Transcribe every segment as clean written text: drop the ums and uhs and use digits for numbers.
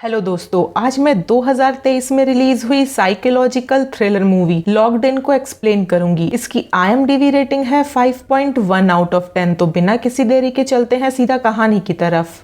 Hello दोस्तों, आज मैं 2023 में रिलीज हुई psychological thriller movie locked in को एक्सप्लेन करूंगी। इसकी IMDb रेटिंग है 5.1 आउट ऑफ 10। तो बिना किसी देरी के चलते हैं सीधा कहानी की तरफ।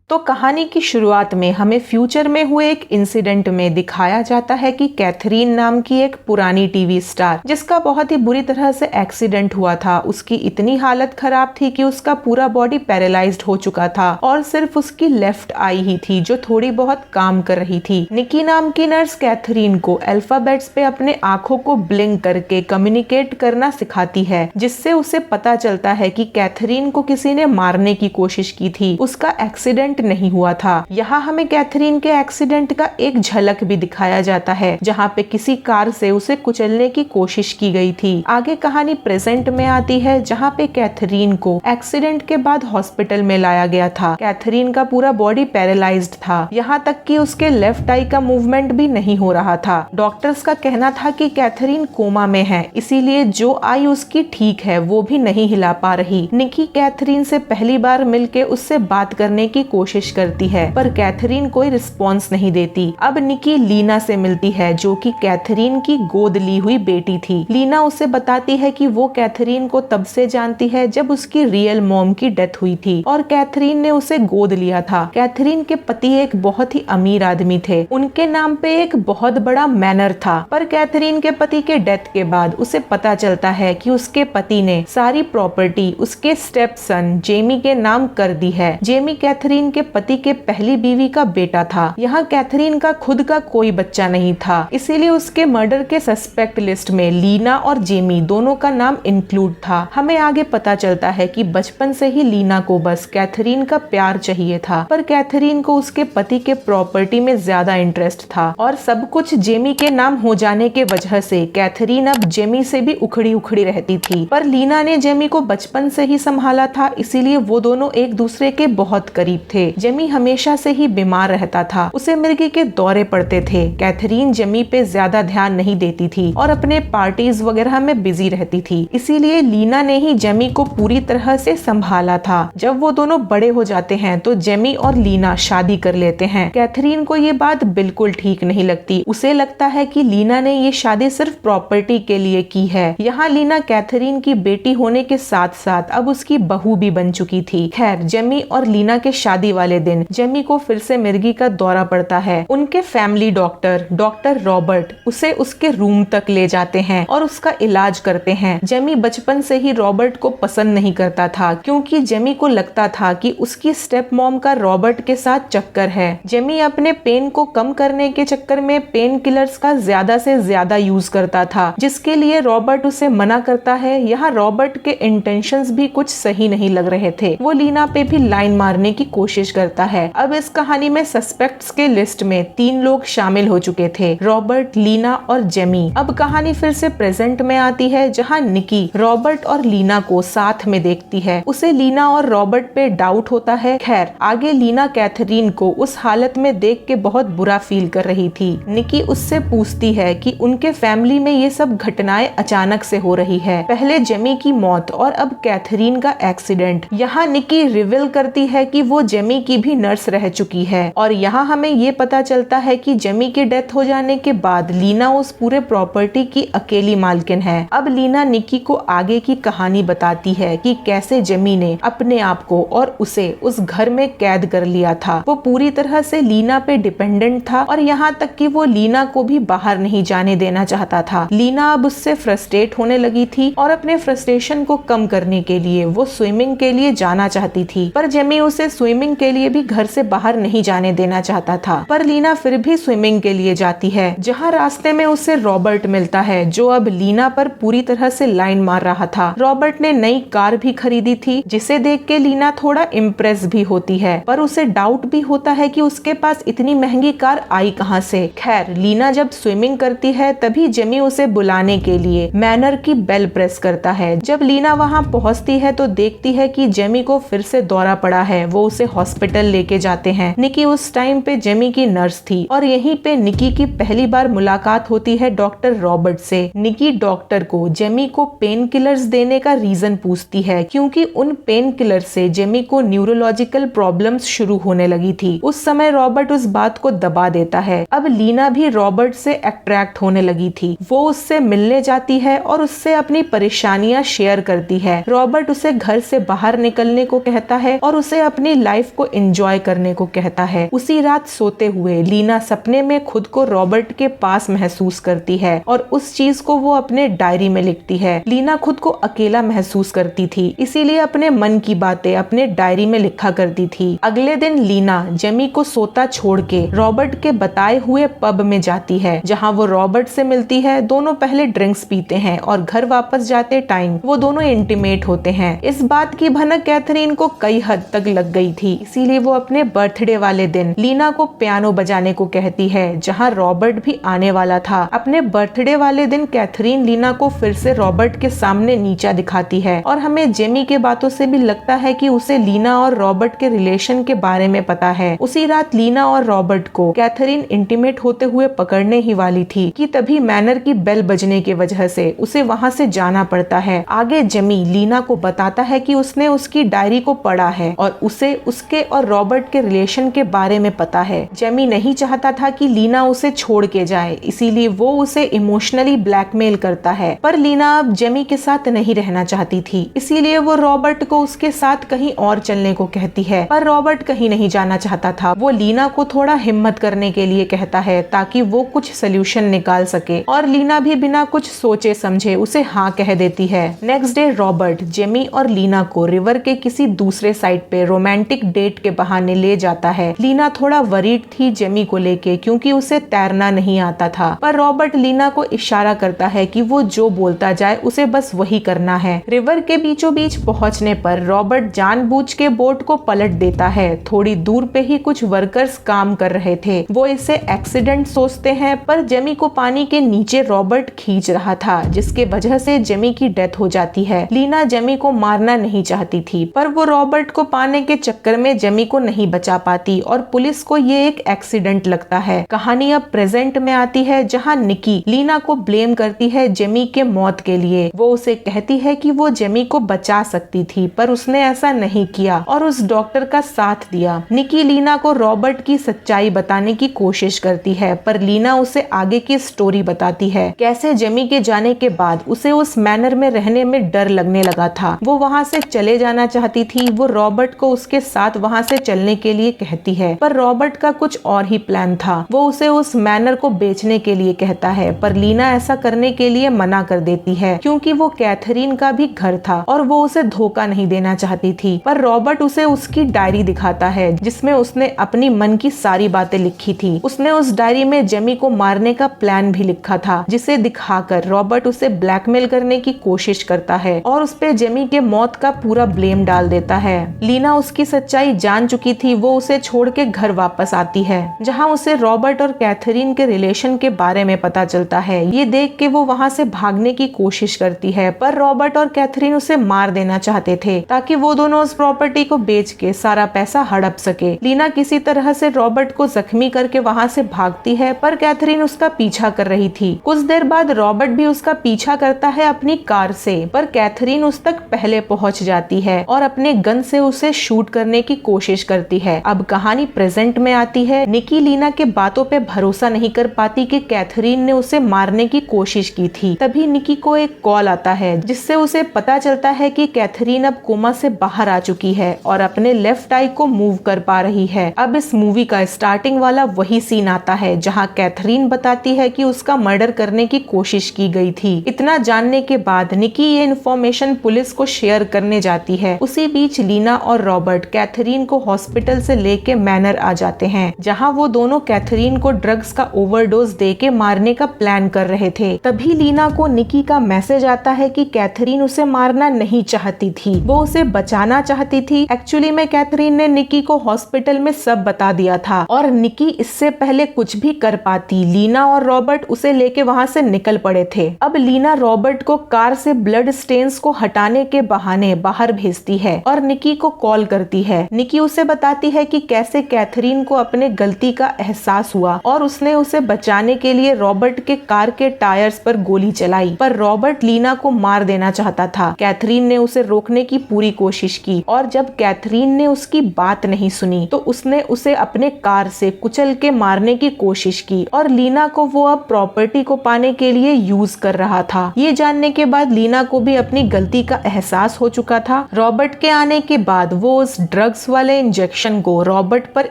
तो कहानी की शुरुआत में हमें फ्यूचर में हुए एक इंसिडेंट में दिखाया जाता है कि कैथरीन नाम की एक पुरानी टीवी स्टार, जिसका बहुत ही बुरी तरह से एक्सीडेंट हुआ था, उसकी इतनी हालत खराब थी कि उसका पूरा बॉडी पैरालाइज्ड हो चुका था और सिर्फ उसकी लेफ्ट आई ही थी जो थोड़ी बहुत काम कर रही थी। निकी नाम की नर्स कैथरीन को अल्फाबेट्स पे अपने आंखों को ब्लिंक करके कम्युनिकेट करना सिखाती है, जिससे उसे पता चलता है कि कैथरीन को किसी ने मारने की कोशिश की थी। उसका एक्सीडेंट नहीं हुआ था। यहाँ हमें कैथरीन के एक्सीडेंट का एक झलक भी दिखाया जाता है, जहाँ पे किसी कार से उसे कुचलने की कोशिश की गई थी। आगे कहानी प्रेजेंट में आती है, जहाँ पे कैथरीन को एक्सीडेंट के बाद हॉस्पिटल में लाया गया था। कैथरीन का पूरा बॉडी पैरालाइज्ड था, यहाँ तक कि उसके लेफ्ट आई का मूवमेंट भी नहीं हो रहा था। डॉक्टर्स का कहना था कि कैथरीन कोमा में है, इसीलिए जो आई उसकी ठीक है वो भी नहीं हिला पा रही। निकी कैथरीन से पहली बार मिलके उससे बात करने की कोशिश करती है, पर कैथरीन कोई रिस्पॉन्स नहीं देती। अब निकी लीना से मिलती है, जो कि कैथरीन की गोद ली हुई बेटी थी। लीना उसे बताती है कि वो कैथरीन को तब से जानती है जब उसकी रियल मॉम की डेथ हुई थी और कैथरीन ने उसे गोद लिया था। कैथरीन के पति एक बहुत ही अमीर आदमी थे, उनके नाम पे एक बहुत बड़ा मैनर था, पर कैथरीन के पति के डेथ के बाद उसे पता चलता है कि उसके पति ने सारी प्रॉपर्टी उसके स्टेप सन जेमी के नाम कर दी है। जेमी कैथरीन के पति के पहली बीवी का बेटा था। यहाँ कैथरीन का खुद का कोई बच्चा नहीं था, इसीलिए उसके मर्डर के सस्पेक्ट लिस्ट में लीना और जेमी दोनों का नाम इंक्लूड था। हमें आगे पता चलता है कि बचपन से ही लीना को बस कैथरीन का प्यार चाहिए था, पर कैथरीन को उसके पति के प्रॉपर्टी में ज्यादा इंटरेस्ट था और सब कुछ जेमी के नाम हो जाने के वजह से कैथरीन अब जेमी से भी उखड़ी उखड़ी रहती थी। पर लीना ने जेमी को बचपन से ही संभाला था, इसीलिए वो दोनों एक दूसरे के बहुत करीब थे। जेमी हमेशा से ही बीमार रहता था, उसे मिर्गी के दौरे पड़ते थे। कैथरीन जेमी पे ज्यादा ध्यान नहीं देती थी और अपने पार्टीज वगैरह में बिजी रहती थी, इसीलिए लीना ने ही जेमी को पूरी तरह से संभाला था। जब वो दोनों बड़े हो जाते हैं तो जेमी और लीना शादी कर लेते हैं। कैथरीन को ये बात बिल्कुल ठीक नहीं लगती, उसे लगता है कि लीना ने ये शादी सिर्फ प्रॉपर्टी के लिए की है। यहाँ लीना कैथरीन की बेटी होने के साथ साथ अब उसकी बहू भी बन चुकी थी। खैर, जेमी और लीना के शादी वाले दिन जेमी को फिर से मिर्गी का दौरा पड़ता है। उनके फैमिली डॉक्टर रॉबर्ट उसे उसके रूम तक ले जाते हैं और उसका इलाज करते हैं। जेमी बचपन से ही रॉबर्ट को पसंद नहीं करता था, क्योंकि जेमी को लगता था कि उसकी स्टेप मॉम का रॉबर्ट के साथ चक्कर है। जेमी अपने पेन को कम करने के चक्कर में पेन किलर्स का ज्यादा से ज्यादा यूज करता था, जिसके लिए रॉबर्ट उसे मना करता है। यहाँ रॉबर्ट के इंटेंशंस भी कुछ सही नहीं लग रहे थे, वो लीना पे भी लाइन मारने की कोशिश करता है। अब इस कहानी में सस्पेक्ट्स के लिस्ट में 3 लोग शामिल हो चुके थे, रॉबर्ट, लीना और जेमी। अब कहानी फिर से प्रेजेंट में आती है, जहां निकी रॉबर्ट और लीना को साथ में देखती है। उसे लीना और रॉबर्ट पे डाउट होता है। खैर, आगे लीना कैथरीन को उस हालत में देख के बहुत बुरा फील कर रही थी। निकी उससे पूछती है कि उनके फैमिली में ये सब घटनाएं अचानक से हो रही है, पहले जेमी की मौत और अब कैथरीन का एक्सीडेंट। यहाँ निकी रिवील करती है कि वो जेमी की भी नर्स रह चुकी है और यहाँ हमें ये पता चलता है कि जेमी की डेथ हो जाने के बाद लीना उस पूरे प्रॉपर्टी की अकेली मालकिन है। अब लीना निकी को आगे की कहानी बताती है कि कैसे जेमी ने अपने आप को और उसे उस घर में कैद कर लिया था। वो पूरी तरह से लीना पे डिपेंडेंट था और यहाँ तक कि वो लीना को भी बाहर नहीं जाने देना चाहता था। लीना अब उससे फ्रस्ट्रेट होने लगी थी और अपने फ्रस्ट्रेशन को कम करने के लिए वो स्विमिंग के लिए जाना चाहती थी, पर जेमी उसे स्विमिंग के लिए भी घर से बाहर नहीं जाने देना चाहता था। पर लीना फिर भी स्विमिंग के लिए जाती है, जहाँ रास्ते में उसे रॉबर्ट मिलता है, जो अब लीना पर पूरी तरह से लाइन मार रहा था। रॉबर्ट ने नई कार भी खरीदी थी, जिसे देख के लीना थोड़ा इम्प्रेस भी होती है, पर उसे डाउट भी होता है कि उसके पास इतनी महंगी कार आई कहाँ से। खैर, लीना जब स्विमिंग करती है तभी जेमी उसे बुलाने के लिए मैनर की बेल प्रेस करता है। जब लीना वहाँ पहुँचती है तो देखती है कि जेमी को फिर से दौरा पड़ा है, वो उसे हॉस्पिटल लेके जाते हैं। निकी उस टाइम पे जेमी की नर्स थी और यहीं पे निकी की पहली बार मुलाकात होती है डॉक्टर रॉबर्ट से। निकी डॉक्टर को जेमी को पेन किलर्स देने का रीजन पूछती है क्योंकि उन पेन किलर से जेमी को न्यूरोलॉजिकल प्रॉब्लम्स शुरू होने लगी थी। उस समय रॉबर्ट उस बात को दबा देता है। अब लीना भी रॉबर्ट से अट्रैक्ट होने लगी थी। वो उससे मिलने जाती है और उससे अपनी परेशानियां शेयर करती है। रॉबर्ट उसे घर से बाहर निकलने को कहता है और उसे अपनी लाइफ को एंजॉय करने को कहता है। उसी रात सोते हुए लीना सपने में खुद को रॉबर्ट के पास महसूस करती है और उस चीज को वो अपने डायरी में लिखती है। लीना खुद को अकेला महसूस करती थी, इसीलिए अपने मन की बातें अपने डायरी में लिखा करती थी। अगले दिन लीना जेमी को सोता छोड़ के रॉबर्ट के बताए हुए पब में जाती है, जहाँ वो रॉबर्ट से मिलती है। दोनों पहले ड्रिंक्स पीते हैं और घर वापस जाते टाइम वो दोनों इंटीमेट होते हैं। इस बात की भनक कैथरीन को कई हद तक लग गई थी, इसीलिए वो अपने बर्थडे वाले दिन लीना को पियानो बजाने को कहती है, जहाँ रॉबर्ट भी आने वाला था। अपने बर्थडे वाले दिन कैथरीन लीना को फिर से रॉबर्ट के सामने नीचा दिखाती है और हमें जेमी के बातों से भी लगता है कि उसे लीना और रॉबर्ट के रिलेशन के बारे में पता है। उसी रात लीना और रॉबर्ट को कैथरीन इंटीमेट होते हुए पकड़ने ही वाली थी कि तभी मैनर की बेल बजने की वजह से उसे वहां से जाना पड़ता है। आगे जेमी लीना को बताता है कि उसने उसकी डायरी को पढ़ा है और उसे उसके और रॉबर्ट के रिलेशन के बारे में पता है। जेमी नहीं चाहता था कि लीना उसे छोड़ के जाए, इसीलिए वो उसे इमोशनली ब्लैकमेल करता है। पर लीना अब जेमी के साथ नहीं रहना चाहती थी, इसीलिए वो रॉबर्ट को उसके साथ कहीं और चलने को कहती है। पर रॉबर्ट कहीं नहीं जाना चाहता था। वो लीना को थोड़ा हिम्मत करने के लिए कहता है ताकि वो कुछ सोल्यूशन निकाल सके और लीना भी बिना कुछ सोचे समझे उसे हाँ कह देती है। नेक्स्ट डे रॉबर्ट जेमी और लीना को रिवर के किसी दूसरे साइड पे रोमांटिक डेट के बहाने ले जाता है। लीना थोड़ा वरीड थी जेमी को लेके क्योंकि उसे तैरना नहीं आता था, पर रॉबर्ट लीना को इशारा करता है कि वो जो बोलता जाए उसे बस वही करना है। रिवर के बीचों बीच पहुंचने पर रॉबर्ट जानबूझ के बोट को पलट देता है। थोड़ी दूर पे ही कुछ वर्कर्स काम कर रहे थे, वो इसे एक्सीडेंट सोचते हैं, पर जेमी को पानी के नीचे रॉबर्ट खींच रहा था, जिसके वजह से जेमी की डेथ हो जाती है। लीना जेमी को मारना नहीं चाहती थी, पर वो रॉबर्ट को पाने के चक्कर में जेमी को नहीं बचा पाती और पुलिस को ये एक एक्सीडेंट लगता है। कहानी अब प्रेजेंट में आती है, जहाँ निकी लीना को ब्लेम करती है जेमी के मौत के लिए। वो उसे कहती है कि वो जेमी को बचा सकती थी, पर उसने ऐसा नहीं किया और उस डॉक्टर का साथ दिया। निकी लीना को रॉबर्ट की सच्चाई बताने की कोशिश करती है, पर लीना उसे आगे की स्टोरी बताती है, कैसे जेमी के जाने के बाद उसे उस मैनर में रहने में डर लगने लगा था। वो वहाँ से चले जाना चाहती थी। वो रॉबर्ट को उसके साथ वहाँ से चलने के लिए कहती है, पर रॉबर्ट का कुछ और ही प्लान था। वो उसे उस मैनर को बेचने के लिए कहता है, पर लीना ऐसा करने के लिए मना कर देती है क्योंकि वो कैथरीन का भी घर था और वो उसे धोखा नहीं देना चाहती थी। पर रॉबर्ट उसे उसकी डायरी दिखाता है, जिसमें उसने अपनी मन की सारी बातें लिखी थी। उसने उस डायरी में जेमी को मारने का प्लान भी लिखा था, जिसे दिखाकर रॉबर्ट उसे ब्लैकमेल करने की कोशिश करता है और उस पे जेमी के मौत का पूरा ब्लेम डाल देता है। लीना उसकी सच्चाई जान चुकी थी। वो उसे छोड़ के घर वापस आती है, जहाँ उसे रॉबर्ट और कैथरीन के रिलेशन के बारे में पता चलता है। ये देख के वो वहाँ से भागने की कोशिश करती है, पर रॉबर्ट और कैथरीन उसे मार देना चाहते थे ताकि वो दोनों उस प्रॉपर्टी को बेच के सारा पैसा हड़प सके। लीना किसी तरह से रॉबर्ट को जख्मी करके वहाँ से भागती है, पर कैथरीन उसका पीछा कर रही थी। कुछ देर बाद रॉबर्ट भी उसका पीछा करता है अपनी कार से, पर कैथरीन उस तक पहले पहुँच जाती है और अपने गन से उसे शूट करने की कोशिश करती है। अब कहानी प्रेजेंट में आती है। निकी लीना के बातों पे भरोसा नहीं कर पाती कि कैथरीन ने उसे मारने की कोशिश की थी। तभी निकी को एक कॉल आता है, जिससे उसे पता चलता है कि कैथरीन अब कोमा से बाहर आ चुकी है और अपने लेफ्ट आई को मूव कर पा रही है। अब इस मूवी का स्टार्टिंग वाला वही सीन आता है, जहाँ कैथरीन बताती है कि उसका मर्डर करने की कोशिश की गई थी। इतना जानने के बाद निकी ये इन्फॉर्मेशन पुलिस को शेयर करने जाती है। उसी बीच लीना और रॉबर्ट कैथरीन को हॉस्पिटल से लेके मैनर आ जाते हैं, जहाँ वो दोनों कैथरीन को ड्रग्स का ओवरडोज देके मारने का प्लान कर रहे थे। तभी लीना को निकी का मैसेज आता है कि कैथरीन उसे मारना नहीं चाहती थी, वो उसे बचाना चाहती थी। एक्चुअली में कैथरीन ने निकी को हॉस्पिटल में सब बता दिया था और निकी इससे पहले कुछ भी कर पाती, लीना और रॉबर्ट उसे लेके वहाँ से निकल पड़े थे। अब लीना रॉबर्ट को कार से ब्लड स्टेन्स को हटाने के बहाने बाहर भेजती है और निकी को कॉल करती है। निकी उसे बताती है कि कैसे कैथरीन को अपने गलती का एहसास हुआ और उसने उसे बचाने के लिए रॉबर्ट के कार के टायर्स पर गोली चलाई, पर रॉबर्ट लीना को मार देना चाहता था। कैथरीन ने उसे रोकने की पूरी कोशिश की और जब कैथरीन ने उसकी बात नहीं सुनी तो उसने उसे अपने कार से कुचल के मारने की कोशिश की और लीना को वो अब प्रॉपर्टी को पाने के लिए यूज कर रहा था। ये जानने के बाद लीना को भी अपनी गलती का एहसास हो चुका था। रॉबर्ट के आने के बाद वो उस ड्रग्स वाले इंजेक्शन को रॉबर्ट पर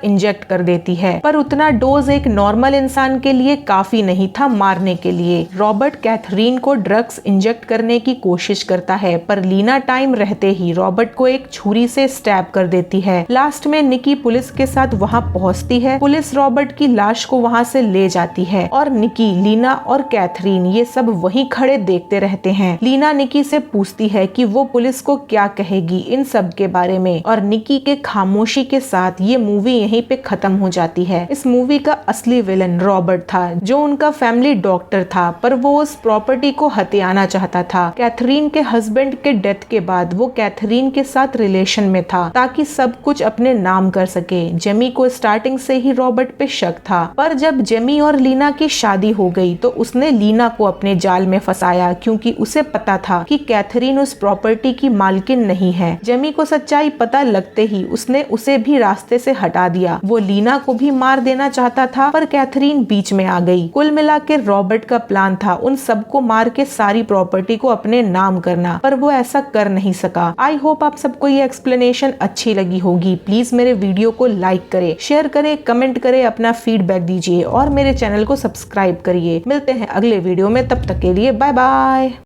इंजेक्ट कर देती है, पर उतना डोज एक नॉर्मल इंसान के लिए काफी नहीं था मारने के लिए। रॉबर्ट कैथरीन को ड्रग्स इंजेक्ट करने की कोशिश करता है, पर लीना टाइम रहते ही रॉबर्ट को एक छुरी से स्टैब कर देती है। लास्ट में निकी पुलिस के साथ वहां पहुंचती है। पुलिस रॉबर्ट की लाश को वहां से ले जाती है और निकी, लीना और कैथरीन ये सब वहीं खड़े देखते रहते हैं। लीना निकी से पूछती है कि वो पुलिस को क्या कहेगी इन सब के बारे में, और निकी के खामोशी के साथ ये मूवी यहीं पे खत्म हो जाती है। इस मूवी का असली विलन रॉबर्ट था, जो उनका फैमिली डॉक्टर था, पर वो उस प्रॉपर्टी को हथियाना चाहता था। कैथरीन के हस्बैंड के डेथ के बाद वो कैथरीन के साथ रिलेशन में था ताकि सब कुछ अपने नाम कर सके। जेमी को स्टार्टिंग से ही रॉबर्ट पे शक था, पर जब जेमी और लीना की शादी हो गई तो उसने लीना को अपने जाल में फंसाया, क्योंकि उसे पता था कि कैथरीन उस प्रॉपर्टी की मालकिन नहीं है। जेमी को सच्चाई पता लगते ही उसने उसे भी रास्ते से हटा दिया। वो लीना को भी मार देना चाहता था, पर कैथरीन बीच में आ गई। कुल मिला के रॉबर्ट का प्लान था उन सबको मार के सारी प्रॉपर्टी को अपने नाम करना, पर वो ऐसा कर नहीं सका। आई होप आप सबको ये एक्सप्लेनेशन अच्छी लगी होगी। प्लीज मेरे वीडियो को लाइक करें, शेयर करें, कमेंट करें, अपना फीडबैक दीजिए और मेरे चैनल को सब्सक्राइब करिए। मिलते हैं अगले वीडियो में, तब तक के लिए बाय बाय।